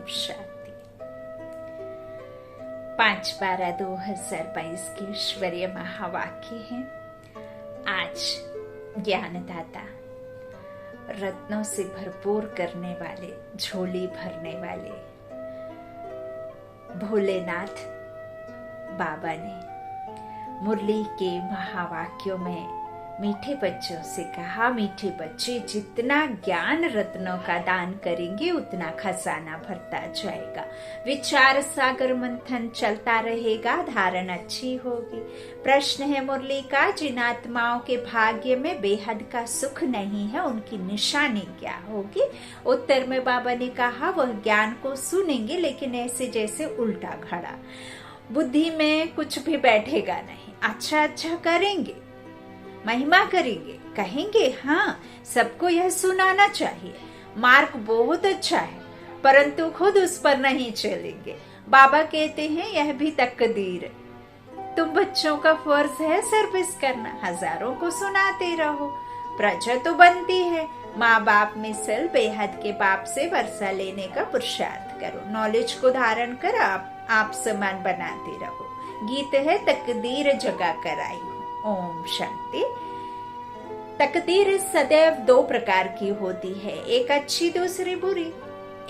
शांति। 5/12/2022 की ईश्वरीय महावाक्य है। आज ज्ञानदाता, रत्नों से भरपूर करने वाले, झोली भरने वाले भोलेनाथ बाबा ने मुरली के महावाक्यों में मीठे बच्चों से कहा, मीठे बच्चे, जितना ज्ञान रत्नों का दान करेंगे उतना खजाना भरता जाएगा। विचार सागर मंथन चलता रहेगा, धारण अच्छी होगी। प्रश्न है मुरली का, जिन आत्माओं के भाग्य में बेहद का सुख नहीं है उनकी निशानी क्या होगी? उत्तर में बाबा ने कहा, वह ज्ञान को सुनेंगे लेकिन ऐसे जैसे उल्टा घड़ा, बुद्धि में कुछ भी बैठेगा नहीं। अच्छा करेंगे, महिमा करेंगे, कहेंगे हाँ सबको यह सुनाना चाहिए, मार्ग बहुत अच्छा है, परंतु खुद उस पर नहीं चलेंगे। बाबा कहते हैं यह भी तकदीर, तुम बच्चों का फर्ज है सर्विस करना, हजारों को सुनाते रहो, प्रजा तो बनती है। माँ बाप मिसल बेहद के बाप से वर्षा लेने का पुरुषार्थ करो, नॉलेज को धारण कर आप समान बनाते रहो। गीत है तकदीर जगा कर आई हूँ। ओम शांति। तकदीर सदैव दो प्रकार की होती है, एक अच्छी दूसरी बुरी,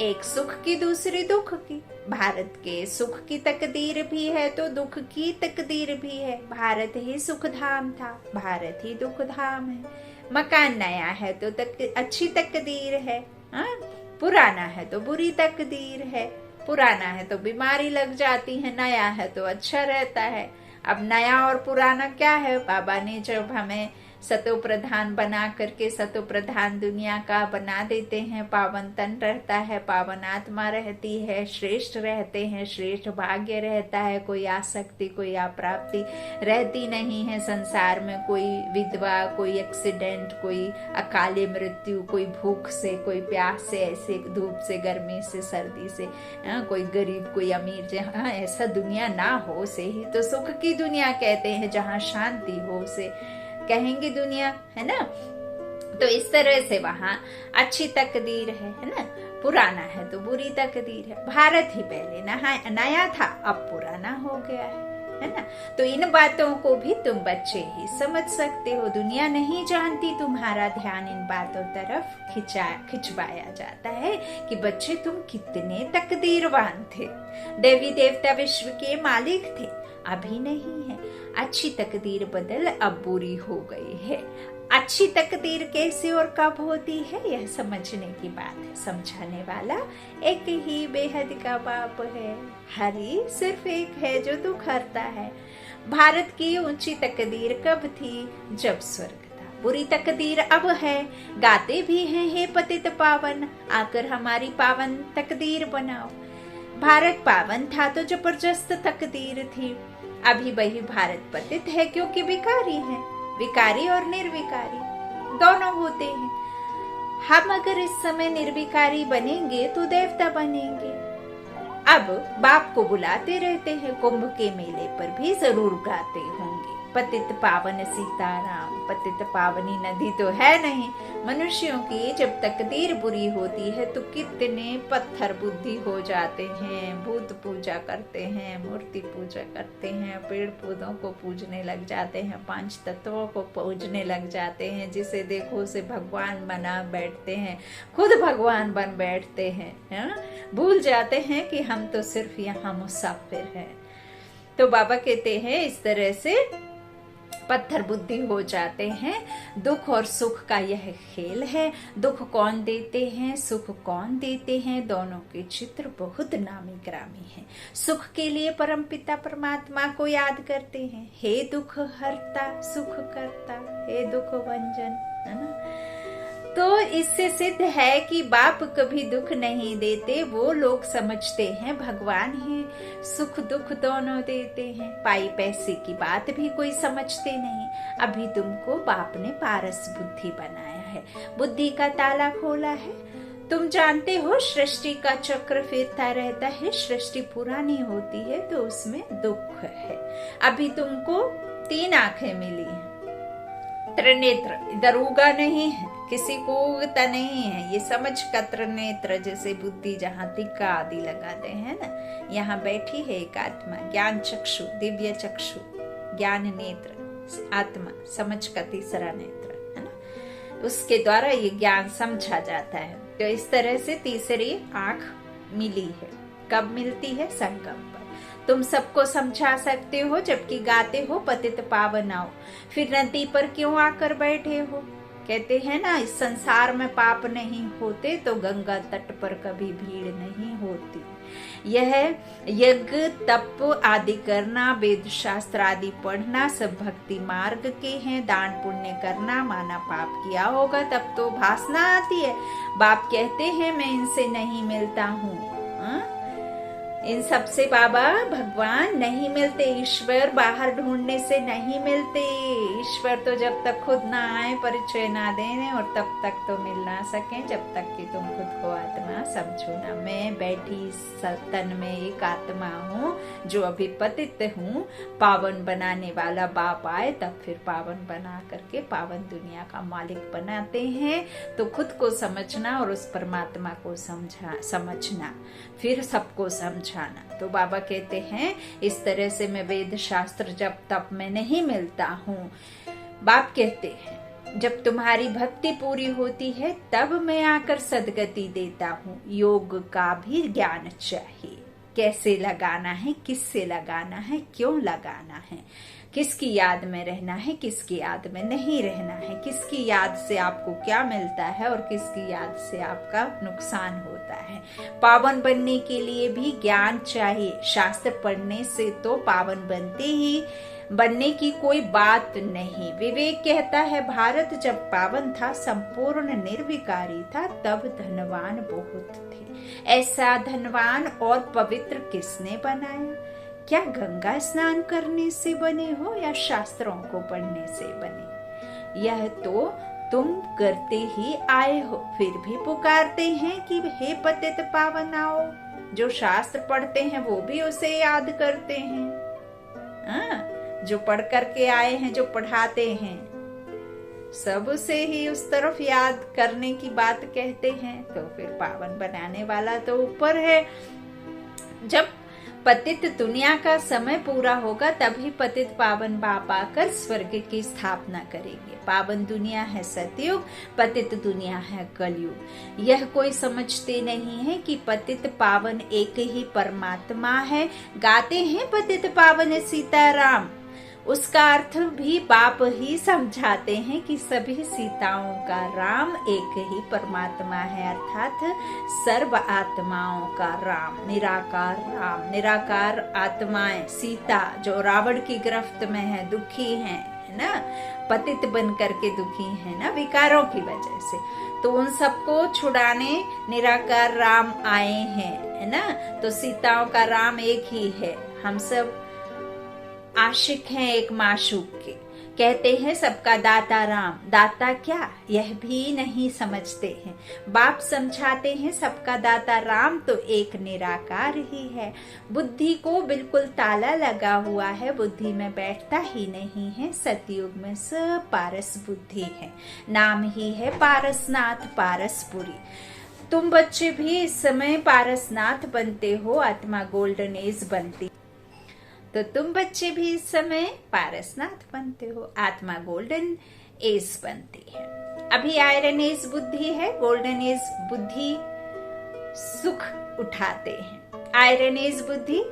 एक सुख की दूसरी दुख की। भारत के सुख की तकदीर भी है तो दुख की तकदीर भी है। भारत ही सुख धाम था, भारत ही दुख धाम है। मकान नया है तो अच्छी तकदीर है, पुराना है तो बुरी तकदीर है। पुराना है तो बीमारी लग जाती है, नया है तो अच्छा रहता है। अब नया और पुराना क्या है? बाबा ने जब हमें सतो प्रधान बना करके सतो प्रधान दुनिया का बना देते हैं, पावन तन रहता है, पावन आत्मा रहती है, श्रेष्ठ रहते हैं, श्रेष्ठ भाग्य रहता है, कोई आसक्ति कोई अप्राप्ति रहती नहीं है संसार में। कोई विधवा, कोई एक्सीडेंट, कोई अकाले मृत्यु, कोई भूख से, कोई प्यास से, ऐसे धूप से, गर्मी से, सर्दी से, कोई गरीब कोई अमीर, जहाँ ऐसा दुनिया ना हो से ही तो सुख की दुनिया कहते हैं, जहाँ शांति हो से कहेंगे दुनिया, है ना। तो इस तरह से वहां अच्छी तकदीर है ना। पुराना है तो बुरी तकदीर है। भारत ही पहले नया था, अब पुराना हो गया है ना। तो इन बातों को भी तुम बच्चे ही समझ सकते हो। दुनिया नहीं जानती, तुम्हारा ध्यान इन बातों तरफ खिंचवाया जाता है कि बच्चे तुम कितने तकदीरवान थे। देवी देवता विश्व के मालिक थे, अभी नहीं है। अच्छी तकदीर बदल अब बुरी हो गई है। अच्छी तकदीर कैसे और कब होती है यह समझने की बात है। समझाने वाला एक ही बेहद का बाप है, हरि सिर्फ एक है जो दुख हरता है। भारत की ऊंची तकदीर कब थी? जब स्वर्ग था। बुरी तकदीर अब है, गाते भी हैं हे पतित पावन, आकर हमारी पावन तकदीर बनाओ। भारत पावन था तो जबरदस्त तकदीर थी, अभी वही भारत पतित है क्योंकि विकारी है। विकारी और निर्विकारी दोनों होते हैं। हम अगर इस समय निर्विकारी बनेंगे तो देवता बनेंगे। अब बाप को बुलाते रहते हैं, कुंभ के मेले पर भी जरूर गाते होंगे, पतित पावन सीताराम। पतित पावनी नदी तो है नहीं। मनुष्यों की जब तकदीर बुरी होती है तो कितने पत्थर बुद्धि हो जाते हैं, भूत पूजा करते हैं, मूर्ति पूजा करते हैं, पेड़ पौधों को पूजने लग जाते हैं, 5 तत्वों को पूजने लग जाते हैं, जिसे देखो उसे भगवान बना बैठते हैं, खुद भगवान बन बैठते हैं, भूल जाते हैं कि हम तो सिर्फ यहाँ मुसाफिर हैं। तो बाबा कहते हैं इस तरह से पत्थर बुद्धि हो जाते हैं। दुख और सुख का यह खेल है। दुख कौन देते हैं, सुख कौन देते हैं, दोनों के चित्र बहुत नामी ग्रामी हैं। सुख के लिए परमपिता परमात्मा को याद करते हैं, हे दुख हरता सुख करता, हे दुख भंजन, है ना। तो इससे सिद्ध है कि बाप कभी दुख नहीं देते। वो लोग समझते हैं भगवान ही सुख दुख दोनों देते हैं। पाई पैसे की बात भी कोई समझते नहीं। अभी तुमको बाप ने पारस बुद्धि बनाया है, बुद्धि का ताला खोला है। तुम जानते हो सृष्टि का चक्र फिरता रहता है। सृष्टि पुरानी होती है तो उसमें दुख है। अभी तुमको 3 आंखें मिली हैं, त्रिनेत्र इधर उगा नहीं है, किसी को उगता नहीं है। ये समझ का त्रिनेत्र, जैसे बुद्धि जहाँ टिक्का आदि लगाते हैं ना, यहाँ बैठी है एक आत्मा, ज्ञान चक्षु, दिव्य चक्षु, ज्ञान नेत्र, आत्मा समझ का तीसरा नेत्र है ना, उसके द्वारा ये ज्ञान समझा जाता है। तो इस तरह से तीसरी आंख मिली है। कब मिलती है? संगम पर। तुम सबको समझा सकते हो, जबकि गाते हो पतित पावन आओ, फिर नदी पर क्यों आकर बैठे हो? कहते हैं ना, इस संसार में पाप नहीं होते तो गंगा तट पर कभी भीड़ नहीं होती। यह यज्ञ तप आदि करना, वेद शास्त्र आदि पढ़ना सब भक्ति मार्ग के हैं। दान पुण्य करना, माना पाप किया होगा तब तो भासना आती है। बाप कहते हैं मैं इनसे नहीं मिलता हूँ, इन सबसे बाबा भगवान नहीं मिलते। ईश्वर बाहर ढूंढने से नहीं मिलते। ईश्वर तो जब तक खुद ना आए, परिचय ना देने, और तब तक तो मिल ना सके जब तक कि तुम खुद को आत्मा समझो ना। मैं बैठी तन में एक आत्मा हूँ जो अभी पतित हूँ। पावन बनाने वाला बाप आए तब फिर पावन बना करके पावन दुनिया का मालिक बनाते हैं। तो खुद को समझना और उस परमात्मा को समझना, फिर सबको समझाना। तो बाबा कहते हैं इस तरह से मैं वेद शास्त्र जब तब में नहीं मिलता हूँ। बाप कहते हैं जब तुम्हारी भक्ति पूरी होती है तब मैं आकर सदगति देता हूँ। योग का भी ज्ञान चाहिए, कैसे लगाना है, किससे लगाना है, क्यों लगाना है, किसकी याद में रहना है, किसकी याद में नहीं रहना है, किसकी याद से आपको क्या मिलता है और किसकी याद से आपका नुकसान होता है। पावन बनने के लिए भी ज्ञान चाहिए। शास्त्र पढ़ने से तो पावन बनने की कोई बात नहीं। विवेक कहता है भारत जब पावन था, संपूर्ण निर्विकारी था, तब धनवान बहुत थे। ऐसा धनवान और पवित्र किसने बनाया? क्या गंगा स्नान करने से बने हो या शास्त्रों को पढ़ने से बने? यह तो तुम करते ही आए हो, फिर भी पुकारते हैं कि हे पतित पावन आओ। जो शास्त्र पढ़ते हैं वो भी उसे याद करते हैं। जो पढ़ करके आए हैं, जो पढ़ाते हैं, सब उसे ही उस तरफ याद करने की बात कहते हैं। तो फिर पावन बनाने वाला तो ऊपर है। जब पतित दुनिया का समय पूरा होगा तभी पतित पावन बाप आकर स्वर्ग की स्थापना करेंगे। पावन दुनिया है सतयुग, पतित दुनिया है कलयुग। यह कोई समझते नहीं है कि पतित पावन एक ही परमात्मा है। गाते हैं पतित पावन सीताराम, उसका अर्थ भी बाप ही समझाते हैं कि सभी सीताओं का राम एक ही परमात्मा है, अर्थात सर्व आत्माओं का राम, निराकार राम। निराकार आत्माएं, सीता जो रावण की गिरफ्त में है, दुखी है ना, पतित बन करके दुखी है ना विकारों की वजह से, तो उन सबको छुड़ाने निराकार राम आए हैं, है ना। तो सीताओं का राम एक ही है। हम सब आशिक हैं एक माशूक के। कहते हैं सबका दाता राम, दाता क्या यह भी नहीं समझते हैं। बाप समझाते हैं सबका दाता राम तो एक निराकार ही है। बुद्धि को बिल्कुल ताला लगा हुआ है, बुद्धि में बैठता ही नहीं है। सतयुग में सब पारस बुद्धि है, नाम ही है पारसनाथ पारसपुरी। तुम बच्चे भी इस समय पारसनाथ बनते हो, आत्मा गोल्डन एज बनती, तो तुम बच्चे भी इस समय पारसनाथ बनते हो, आत्मा गोल्डन एज बनती है। अभी आयरन एज बुद्धि है, गोल्डन एज बुद्धि सुख उठाते हैं, आयरन एज बुद्धि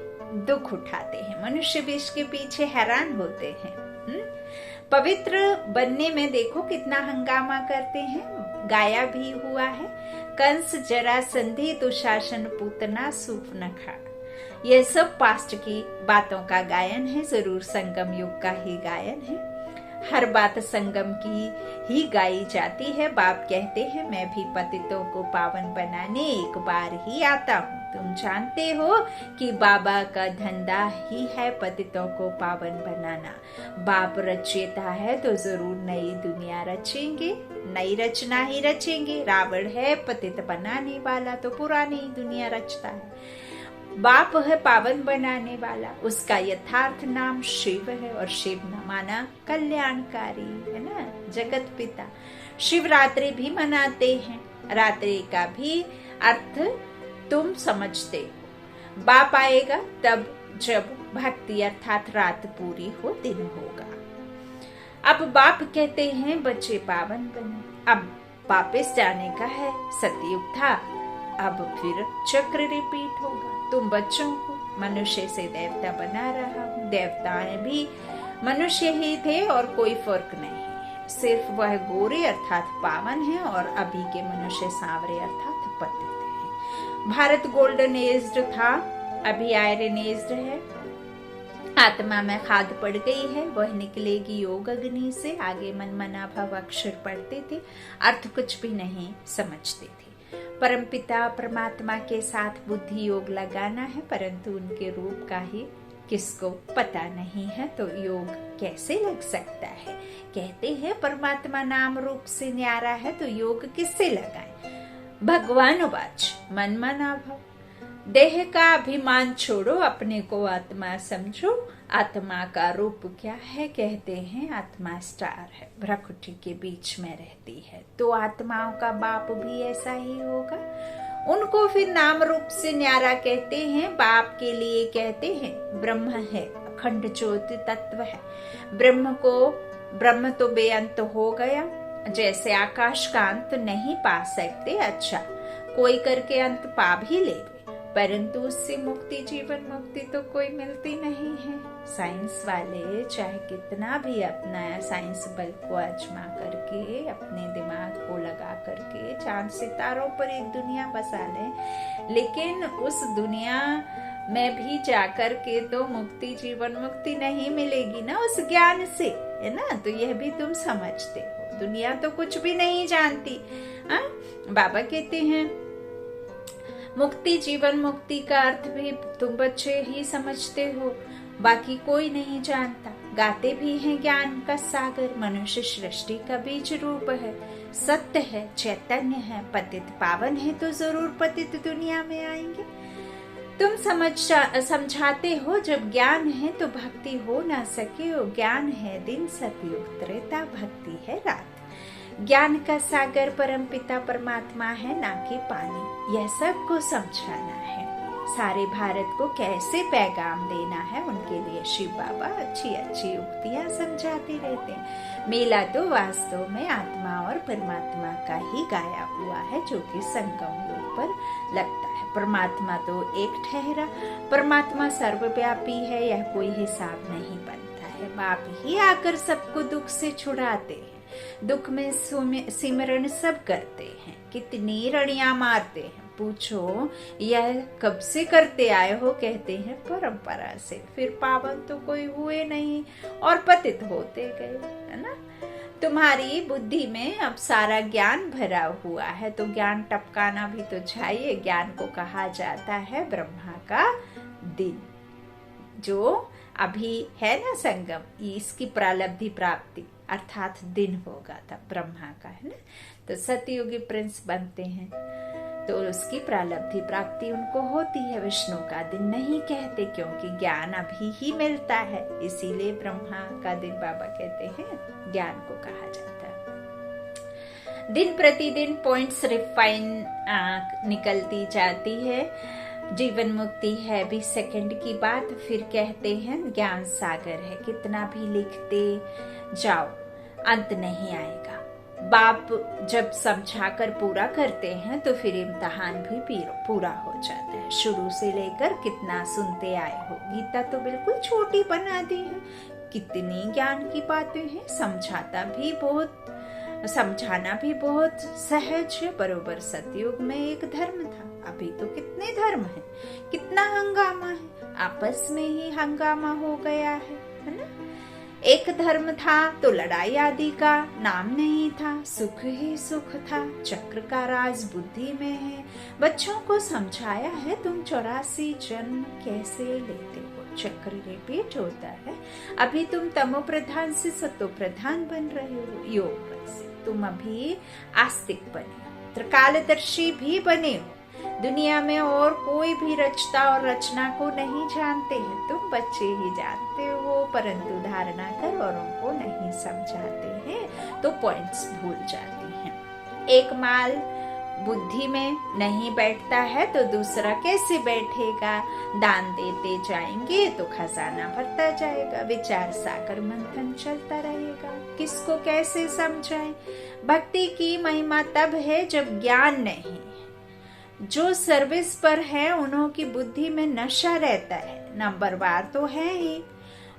दुख उठाते हैं। मनुष्य भी इसके पीछे हैरान होते हैं। पवित्र बनने में देखो कितना हंगामा करते हैं। गाया भी हुआ है, कंस जरासंधि दुशासन पूतना सूर्पनखा। यह सब पास्ट की बातों का गायन है, जरूर संगम युग का ही गायन है। हर बात संगम की ही गाई जाती है। बाप कहते हैं मैं भी पतितों को पावन बनाने एक बार ही आता हूँ। तुम जानते हो कि बाबा का धंधा ही है पतितों को पावन बनाना। बाप रचयिता है तो जरूर नई दुनिया रचेंगे, नई रचना ही रचेंगे। रावण है पतित बनाने वाला तो पुरानी दुनिया रचता है। बाप है पावन बनाने वाला, उसका यथार्थ नाम शिव है और शिव माना कल्याणकारी है ना, जगत पिता। शिवरात्रि भी मनाते हैं, रात्रि का भी अर्थ तुम समझते हो। बाप आएगा तब जब भक्ति अर्थात रात पूरी हो, दिन होगा। अब बाप कहते हैं बच्चे पावन बने। अब वापस जाने का है, सतयुग था, अब फिर चक्र रिपीट होगा। तुम बच्चों को मनुष्य से देवता बना रहा हूँ। देवताएं भी मनुष्य ही थे और कोई फर्क नहीं है, सिर्फ वह गोरे अर्थात पावन है और अभी के मनुष्य सांवरे अर्थात पतित है। भारत गोल्डन एज्ड था, अभी आयरन एज्ड है। आत्मा में खाद पड़ गई है, वह निकलेगी योग अग्नि से। आगे मन मना भव अक्षर पढ़ते थे, अर्थ कुछ भी नहीं समझते थे। परमपिता परमात्मा के साथ बुद्धि योग लगाना है, परंतु उनके रूप का ही किसको पता नहीं है, तो योग कैसे लग सकता है। कहते हैं परमात्मा नाम रूप से न्यारा है, तो योग किससे लगाए। भगवान वाच मन मना भव, देह का अभिमान छोड़ो, अपने को आत्मा समझो। आत्मा का रूप क्या है, कहते हैं आत्मा स्टार है, भ्रकुटी के बीच में रहती है। तो आत्माओं का बाप भी ऐसा ही होगा। उनको फिर नाम रूप से न्यारा कहते हैं। बाप के लिए कहते हैं ब्रह्म है, अखंड ज्योति तत्व है। ब्रह्म तो बेअंत हो गया, जैसे आकाश का अंत नहीं पा सकते। अच्छा, कोई करके अंत पा भी ले, परंतु उससे मुक्ति, जीवन मुक्ति तो कोई मिलती नहीं है। साइंस वाले चाहे कितना भी अपना साइंस बल को आजमा करके, अपने दिमाग को लगा करके चांद सितारों पर एक दुनिया बसा लें, लेकिन उस दुनिया में भी जाकर के तो मुक्ति, जीवन मुक्ति नहीं मिलेगी ना उस ज्ञान से, है ना। तो यह भी तुम समझते हो, दुनिया तो कुछ भी नहीं जानती। बाबा कहते हैं मुक्ति, जीवन मुक्ति का अर्थ भी तुम बच्चे ही समझते हो, बाकी कोई नहीं जानता। गाते भी हैं ज्ञान का सागर, मनुष्य सृष्टि का बीज रूप है, सत्य है, चैतन्य है, पतित पावन है, तो जरूर पतित दुनिया में आएंगे। तुम समझाते हो जब ज्ञान है तो भक्ति हो ना सके। वो ज्ञान है दिन, सतयुग त्रेता, भक्ति है रात। ज्ञान का सागर परम पिता परमात्मा है, ना कि पानी। यह सबको समझाना है। सारे भारत को कैसे पैगाम देना है, उनके लिए शिव बाबा अच्छी अच्छी उक्तियां समझाते रहते हैं। मेला तो वास्तव में आत्मा और परमात्मा का ही गाया हुआ है, जो कि संगम योग पर लगता है। परमात्मा तो एक ठहरा, परमात्मा सर्वव्यापी है, यह कोई हिसाब नहीं बनता है। बाप ही आकर सबको दुख से छुड़ाते हैं, दुख में सिमरन सब करते हैं, कितनी रणियां मारते हैं। पूछो यह कब से करते आए हो, कहते हैं परंपरा से। फिर पावन तो कोई हुए नहीं और पतित होते गए, है ना। तुम्हारी बुद्धि में अब सारा ज्ञान भरा हुआ है, तो ज्ञान टपकाना भी तो चाहिए। ज्ञान को कहा जाता है ब्रह्मा का दिन, जो अभी है ना संगम, इसकी प्रालब्धि प्राप्ति अर्थात दिन होगा तब ब्रह्मा का, है ना। तो सतयुगी प्रिंस बनते हैं, तो उसकी प्रालब्धि प्राप्ति उनको होती है। विष्णु का दिन नहीं कहते, क्योंकि ज्ञान अभी ही मिलता है, इसीलिए ब्रह्मा का दिन बाबा कहते हैं ज्ञान को कहा जाता है। दिन प्रतिदिन पॉइंट्स रिफाइन निकलती जाती है। जीवन मुक्ति है 20 सेकंड की बात। फिर कहते हैं ज्ञान सागर है, कितना भी लिखते जाओ अंत नहीं आएगा। बाप जब समझाकर पूरा करते हैं तो फिर इम्तिहान भी पूरा हो जाता है। शुरू से लेकर कितना सुनते आए हो, गीता तो बिल्कुल छोटी बना दी है, कितनी ज्ञान की बातें हैं। समझाना भी बहुत सहज है। बरोबर सतयुग में एक धर्म था, अभी तो कितने धर्म हैं, कितना हंगामा है, आपस में ही हंगामा हो गया है ना। एक धर्म था तो लड़ाई आदि का नाम नहीं था, सुख ही सुख था। चक्र का राज बुद्धि में है, बच्चों को समझाया है तुम 84 जन्म कैसे लेते हो। चक्र रिपीट होता है। अभी तुम तमो प्रधान से सतो प्रधान बन रहे हो, योग बल से तुम अभी आस्तिक बने हो, त्रिकालदर्शी भी बने हो। दुनिया में और कोई भी रचता और रचना को नहीं जानते हैं, तुम बच्चे ही जानते हो, परंतु धारणा कर औरों को नहीं समझाते हैं तो पॉइंट्स भूल जाते हैं। एक माल बुद्धि में नहीं बैठता है तो दूसरा कैसे बैठेगा? दान देते जाएंगे तो खजाना भरता जाएगा, विचार सागर मंथन चलता रहेगा, किसको कैसे समझाएं? भक्ति की महिमा तब है जब ज्ञान नहीं। जो सर्विस पर है उन्हों की बुद्धि में नशा रहता है, नंबरवार तो है ही।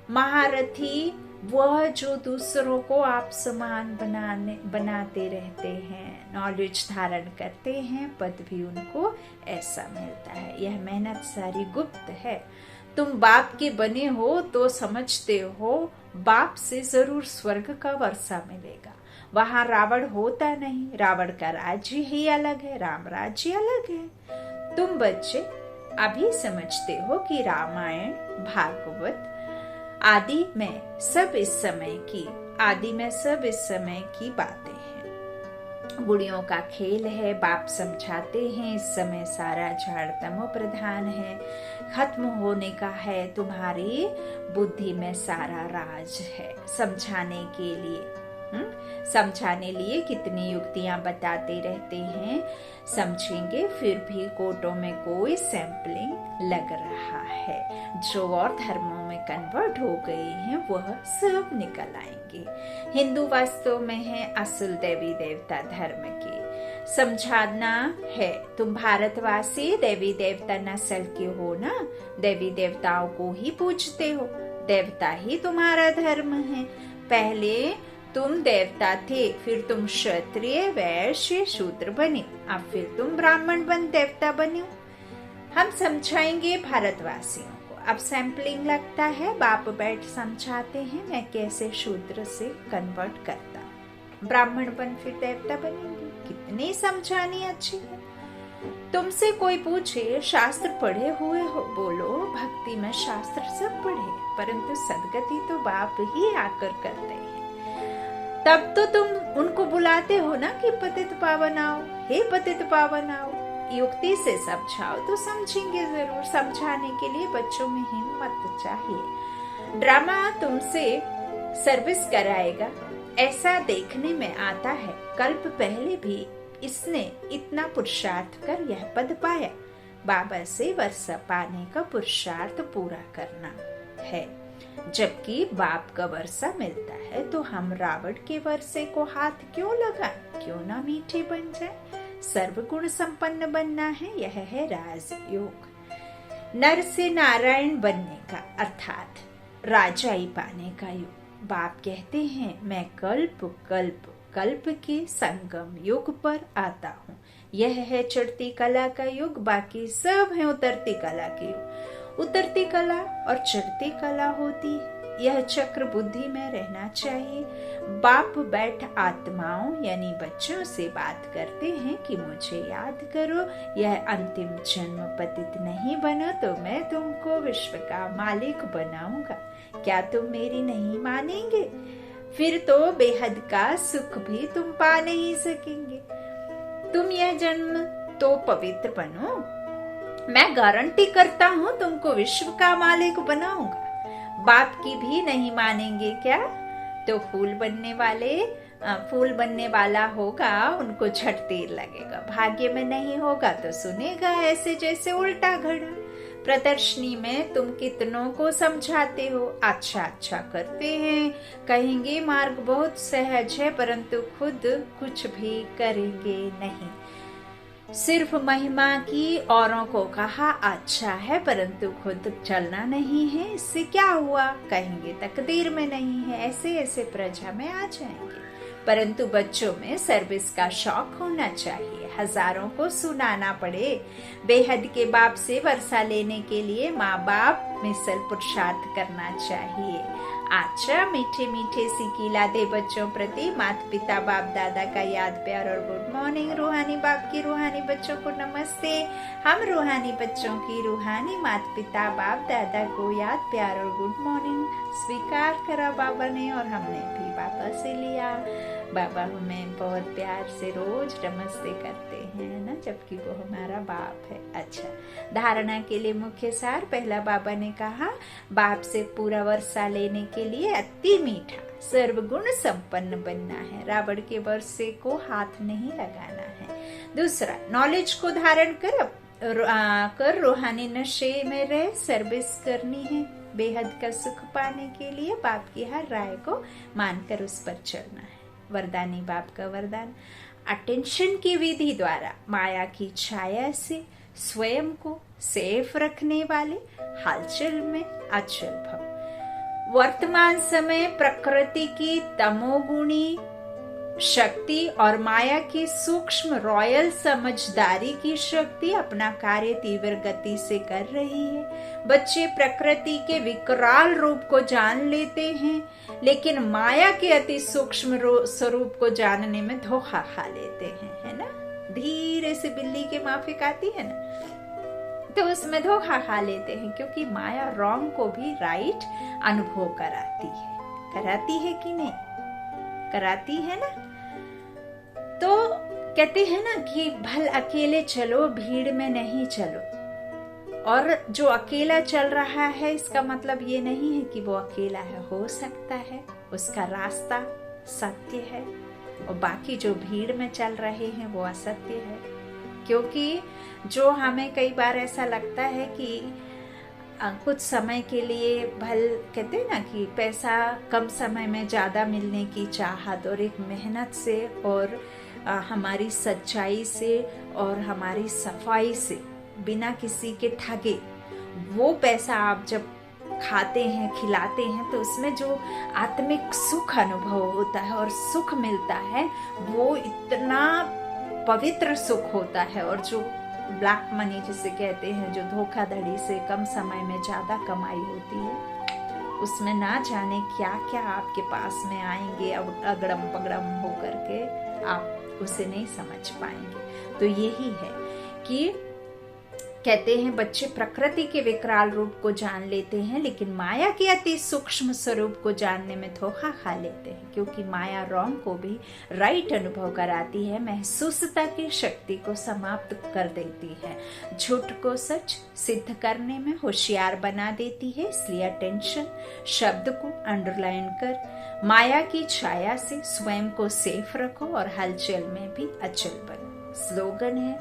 महारथी वह जो दूसरों को आप समान बनाते रहते हैं, नॉलेज धारण करते हैं, पद भी उनको ऐसा मिलता है। यह मेहनत सारी गुप्त है। तुम बाप के बने हो तो समझते हो बाप से जरूर स्वर्ग का वर्षा मिलेगा। वहां रावण होता नहीं, रावण का राज्य ही अलग है, राम राज्य अलग है। तुम बच्चे अभी समझते हो कि रामायण, भागवत आदि में सब इस समय की बातें हैं। गुड़ियों का खेल है, बाप समझाते हैं। इस समय सारा झाड़ तमो प्रधान है, खत्म होने का है। तुम्हारी बुद्धि में सारा राज है। समझाने लिए कितनी युक्तियां बताते रहते हैं, समझेंगे फिर भी कोटों में कोई सैंपलिंग लग रहा है। जो और धर्मों में कन्वर्ट हो गए हैं वह सब निकल आएंगे। हिंदू वास्तव में है असल देवी देवता धर्म की। समझाना है, तुम भारतवासी देवी देवता नस्ल के हो ना, देवी देवताओं को ही पूजते हो, देवता ही तुम्हारा धर्म है। पहले तुम देवता थे, फिर तुम क्षत्रिय, वैश्य, शूद्र बने, अब फिर तुम ब्राह्मण बन देवता बने। हम समझाएंगे भारतवासियों को। अब सैंपलिंग लगता है, बाप बैठ समझाते हैं मैं कैसे शूद्र से कन्वर्ट करता, ब्राह्मण बन फिर देवता बनेंगे। कितनी समझानी अच्छी है। तुमसे कोई पूछे शास्त्र पढ़े हुए हो, बोलो भक्ति में शास्त्र सब पढ़े, परंतु सदगति तो बाप ही आकर करते हैं। तब तो तुम उनको बुलाते हो ना कि पतित पावन आओ, हे पतित पावन आओ। युक्ति से समझाओ तो समझेंगे जरूर। समझाने के लिए बच्चों में हिम्मत चाहिए। ड्रामा तुमसे सर्विस कराएगा, ऐसा देखने में आता है। कल्प पहले भी इसने इतना पुरुषार्थ कर यह पद पाया। बाबा से वर्षा पाने का पुरुषार्थ पूरा करना है। जबकि बाप का वर्षा मिलता है तो हम रावण के वर्षे को हाथ क्यों लगाएं? क्यों ना मीठे बन जाए? सर्वगुण संपन्न बनना है, यह है राजयोग। नर से नारायण बनने का अर्थात राजाई पाने का युग। बाप कहते हैं मैं कल्प के संगम युग पर आता हूँ। यह है चढ़ती कला का युग, बाकी सब है उतरती कला के युग। उतरती कला और चढ़ती कला होती है, यह चक्र बुद्धि में रहना चाहिए। बाप बैठ आत्माओं यानी बच्चों से बात करते हैं कि मुझे याद करो, यह अंतिम जन्म पतित नहीं बनो तो मैं तुमको विश्व का मालिक बनाऊंगा। क्या तुम मेरी नहीं मानेंगे? फिर तो बेहद का सुख भी तुम पा नहीं सकेंगे। तुम यह जन्म तो पवित्र बनो, मैं गारंटी करता हूँ तुमको विश्व का मालिक बनाऊंगा। बाप की भी नहीं मानेंगे क्या? तो फूल बनने वाला होगा, उनको झट तीर लगेगा। भाग्य में नहीं होगा तो सुनेगा ऐसे जैसे उल्टा घड़ा। प्रदर्शनी में तुम कितनों को समझाते हो, अच्छा करते हैं, कहेंगे मार्ग बहुत सहज है, परंतु खुद कुछ भी करेंगे नहीं। सिर्फ महिमा की, औरों को कहा अच्छा है परंतु खुद चलना नहीं है, इससे क्या हुआ? कहेंगे तकदीर में नहीं है। ऐसे प्रजा में आ जाएंगे। परंतु बच्चों में सर्विस का शौक होना चाहिए। हजारों को सुनाना पड़े। बेहद के बाप से वर्षा लेने के लिए माँ बाप मिसल पुरुषार्थ करना चाहिए। अच्छा मीठे मीठे सिकीला दे बच्चों प्रति माता पिता बाप दादा का याद प्यार और गुड मॉर्निंग। रूहानी बाप की रूहानी बच्चों को नमस्ते। हम रूहानी बच्चों की रूहानी माता पिता बाप दादा को याद प्यार और गुड मॉर्निंग स्वीकार करा बाबा ने, और हमने भी बाबा से लिया। बाबा हमें बहुत प्यार से रोज नमस्ते करते हैं ना, जबकि वो हमारा बाप है। अच्छा, धारणा के लिए मुख्य सार। पहला, बाबा ने कहा बाप से पूरा वर्षा लेने के लिए अति मीठा सर्वगुण संपन्न बनना है, रावण के वर्षे को हाथ नहीं लगाना है। दूसरा, नॉलेज को धारण कर रूहानी नशे में रह सर्विस करनी है, बेहद का सुख पाने के लिए बाप की हर राय को मानकर उस पर चलना है। वरदानी बाप का वरदान, अटेंशन की विधि द्वारा माया की छाया से स्वयं को सेफ रखने वाले हलचल में अचल भव। वर्तमान समय प्रकृति की तमोगुणी शक्ति और माया की सूक्ष्म रॉयल समझदारी की शक्ति अपना कार्य तीव्र गति से कर रही है। बच्चे प्रकृति के विकराल रूप को जान लेते हैं, लेकिन माया के अति सूक्ष्म स्वरूप को जानने में धोखा खा लेते हैं, है ना। धीरे से बिल्ली के माफिक आती है ना, तो उसमें धोखा खा लेते हैं, क्योंकि माया रॉन्ग को भी राइट अनुभव कराती है कि नहीं, कराती है ना। तो कहते हैं ना कि भल अकेले चलो भीड़ में नहीं चलो, और जो अकेला चल रहा है इसका मतलब ये नहीं है कि वो अकेला है, हो सकता है उसका रास्ता सत्य है और बाकी जो भीड़ में चल रहे हैं वो असत्य है। क्योंकि जो हमें कई बार ऐसा लगता है कि कुछ समय के लिए भल कहते हैं ना कि पैसा कम समय में ज्यादा मिलने की चाहत और एक मेहनत से और हमारी सच्चाई से और हमारी सफाई से बिना किसी के ठगे वो पैसा आप जब खाते हैं खिलाते हैं तो उसमें जो आत्मिक सुख अनुभव होता है और सुख मिलता है वो इतना पवित्र सुख होता है। और जो ब्लैक मनी जिसे कहते हैं, जो धोखाधड़ी से कम समय में ज्यादा कमाई होती है, उसमें ना जाने क्या क्या आपके पास में आएंगे अगड़म पगड़म होकर के, आप उसे नहीं समझ पाएंगे। तो यही है कि कहते हैं बच्चे प्रकृति के विकराल रूप को जान लेते हैं, लेकिन माया के अति सूक्ष्म स्वरूप को जानने में धोखा खा लेते हैं, क्योंकि माया रॉन्ग को भी राइट अनुभव कराती है, महसूसता की शक्ति को समाप्त कर देती है, झूठ को सच सिद्ध करने में होशियार बना देती है। इसलिए अटेंशन शब्द को अंडरलाइन कर माया की छाया से स्वयं को सेफ रखो और हलचल में भी अचल बनो। स्लोगन है,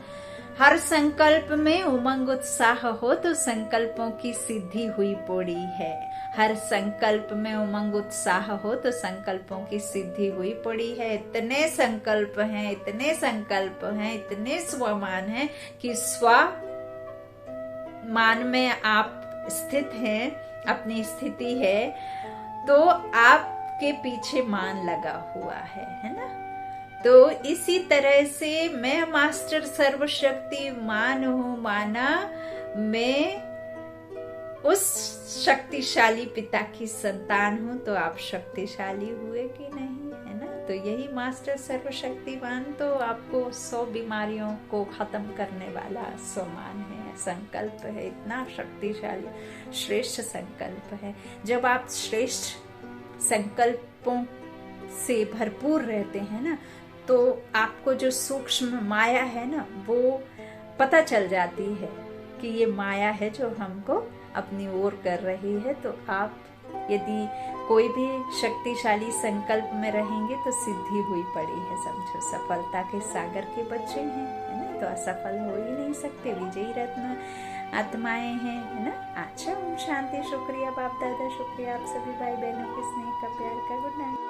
हर संकल्प में उमंग उत्साह हो तो संकल्पों की सिद्धि हुई पड़ी है। हर संकल्प में उमंग उत्साह हो तो संकल्पों की सिद्धि हुई पड़ी है। इतने संकल्प हैं, इतने संकल्प हैं, इतने स्वमान हैं कि स्वमान में आप स्थित हैं, अपनी स्थिति है तो आपके पीछे मान लगा हुआ है ना। तो इसी तरह से मैं मास्टर सर्वशक्तिमान हूँ, माना मैं उस शक्तिशाली पिता की संतान हूँ, तो आप शक्तिशाली हुए कि नहीं, है ना। तो यही मास्टर सर्वशक्तिमान तो आपको 100 बीमारियों को खत्म करने वाला स्वमान है, संकल्प है, इतना शक्तिशाली श्रेष्ठ संकल्प है। जब आप श्रेष्ठ संकल्पों से भरपूर रहते हैं ना, तो आपको जो सूक्ष्म माया है ना वो पता चल जाती है कि ये माया है जो हमको अपनी ओर कर रही है। तो आप यदि कोई भी शक्तिशाली संकल्प में रहेंगे तो सिद्धि हुई पड़ी है, समझो। सफलता के सागर के बच्चे हैं, है ना, तो असफल हो ही नहीं सकते, विजयी रत्न आत्माएं हैं, है ना। अच्छा, ओम शांति, शुक्रिया बाप दादा, शुक्रिया आप सभी भाई बहनों के स्नेह का, प्यार का। Good night.